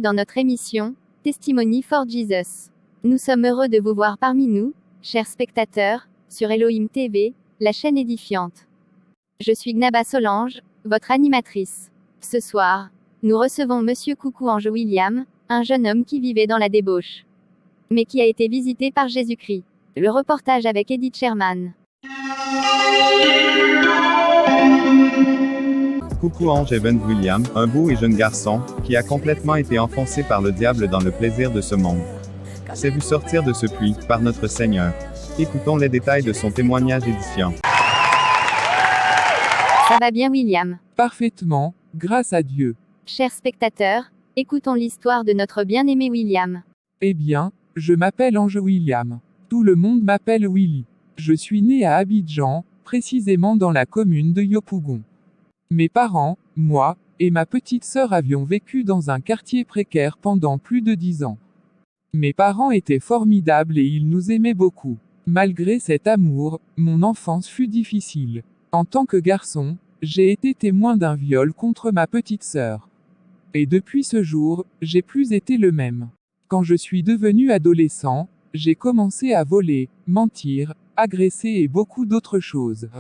dans notre émission Testimony for Jesus. Nous sommes heureux de vous voir parmi nous, chers spectateurs, sur Elohim TV, la chaîne édifiante. Je suis Gnaba Solange, votre animatrice. Ce soir, nous recevons Monsieur Coucou Ange William, un jeune homme qui vivait dans la débauche, mais qui a été visité par Jésus-Christ. Le reportage avec Edith Sherman. Coucou Ange Evan William, un beau et jeune garçon, qui a complètement été enfoncé par le diable dans le plaisir de ce monde. S'est vu sortir de ce puits, par notre Seigneur. Écoutons les détails de son témoignage édifiant. Ça va bien William? Parfaitement, grâce à Dieu. Chers spectateurs, écoutons l'histoire de notre bien-aimé William. Eh bien, je m'appelle Ange William. Tout le monde m'appelle Willy. Je suis né à Abidjan, précisément dans la commune de Yopougon. Mes parents, moi, et ma petite sœur avions vécu dans un quartier précaire pendant plus de 10 ans. Mes parents étaient formidables et ils nous aimaient beaucoup. Malgré cet amour, mon enfance fut difficile. En tant que garçon, j'ai été témoin d'un viol contre ma petite sœur. Et depuis ce jour, j'ai plus été le même. Quand je suis devenu adolescent, j'ai commencé à voler, mentir, agresser et beaucoup d'autres choses.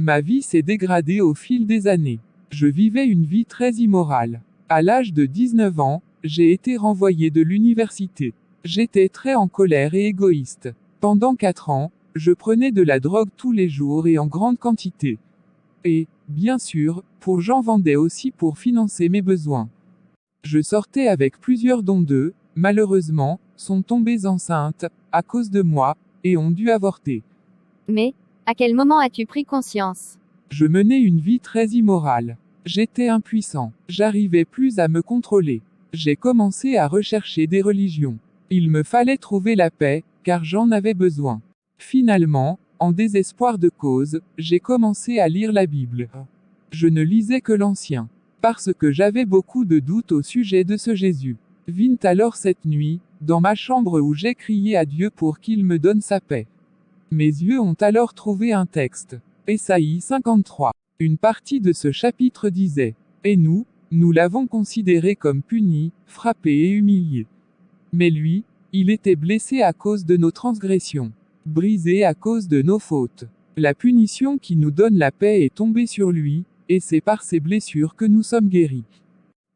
Ma vie s'est dégradée au fil des années. Je vivais une vie très immorale. À l'âge de 19 ans, j'ai été renvoyé de l'université. J'étais très en colère et égoïste. Pendant 4 ans, je prenais de la drogue tous les jours et en grande quantité. Et, bien sûr, j'en vendais aussi pour financer mes besoins. Je sortais avec plusieurs dont 2, malheureusement, sont tombées enceintes, à cause de moi, et ont dû avorter. Mais, à quel moment as-tu pris conscience? Je menais une vie très immorale. J'étais impuissant. J'arrivais plus à me contrôler. J'ai commencé à rechercher des religions. Il me fallait trouver la paix, car j'en avais besoin. Finalement, en désespoir de cause, j'ai commencé à lire la Bible. Je ne lisais que l'Ancien, parce que j'avais beaucoup de doutes au sujet de ce Jésus. Vint alors cette nuit, dans ma chambre où j'ai crié à Dieu pour qu'il me donne sa paix. Mes yeux ont alors trouvé un texte. Ésaïe 53. Une partie de ce chapitre disait: « Et nous l'avons considéré comme puni, frappé et humilié. Mais lui, il était blessé à cause de nos transgressions, brisé à cause de nos fautes. La punition qui nous donne la paix est tombée sur lui, et c'est par ses blessures que nous sommes guéris. »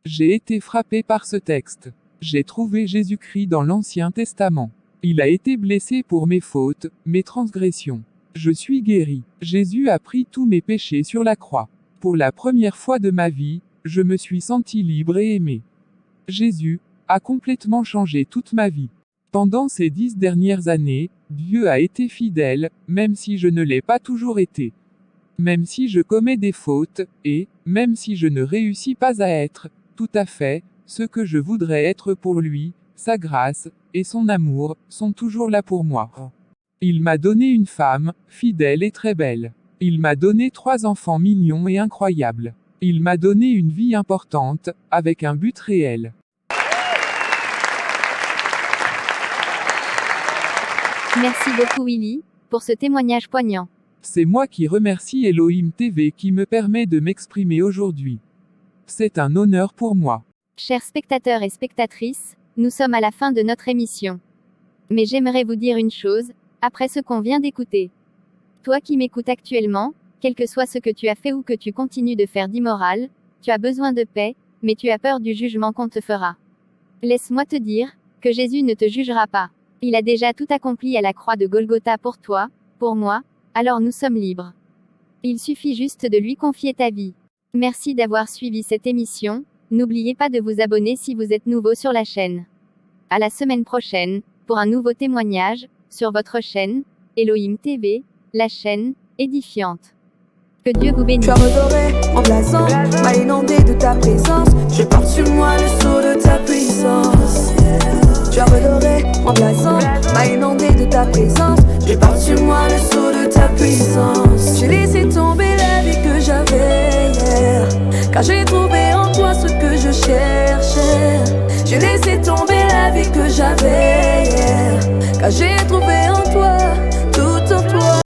J'ai été frappé par ce texte. J'ai trouvé Jésus-Christ dans l'Ancien Testament. Il a été blessé pour mes fautes, mes transgressions. Je suis guéri. Jésus a pris tous mes péchés sur la croix. Pour la première fois de ma vie, je me suis senti libre et aimé. Jésus a complètement changé toute ma vie. Pendant ces 10 dernières années, Dieu a été fidèle, même si je ne l'ai pas toujours été. Même si je commets des fautes, et, même si je ne réussis pas à être, tout à fait, ce que je voudrais être pour lui, sa grâce, et son amour, sont toujours là pour moi. Il m'a donné une femme, fidèle et très belle. Il m'a donné 3 enfants mignons et incroyables. Il m'a donné une vie importante, avec un but réel. Merci beaucoup Willy, pour ce témoignage poignant. C'est moi qui remercie Elohim TV qui me permet de m'exprimer aujourd'hui. C'est un honneur pour moi. Chers spectateurs et spectatrices, nous sommes à la fin de notre émission. Mais j'aimerais vous dire une chose, après ce qu'on vient d'écouter. Toi qui m'écoutes actuellement, quel que soit ce que tu as fait ou que tu continues de faire d'immoral, tu as besoin de paix, mais tu as peur du jugement qu'on te fera. Laisse-moi te dire, que Jésus ne te jugera pas. Il a déjà tout accompli à la croix de Golgotha pour toi, pour moi, alors nous sommes libres. Il suffit juste de lui confier ta vie. Merci d'avoir suivi cette émission, n'oubliez pas de vous abonner si vous êtes nouveau sur la chaîne. À la semaine prochaine, pour un nouveau témoignage, sur votre chaîne, Elohim TV, la chaîne édifiante. Que Dieu vous bénisse. Tu as redoré, emplaçant, m'a inondé de ta présence. Je porte sur moi le sceau de ta puissance. Tu as redoré, emplaçant, m'a inondé de ta présence. Je porte sur moi le sceau de ta puissance. J'ai laissé tomber la vie que j'avais hier, car j'ai trouvé en toi ce que je cherchais. J'ai laissé tomber la vie que j'avais hier, car j'ai trouvé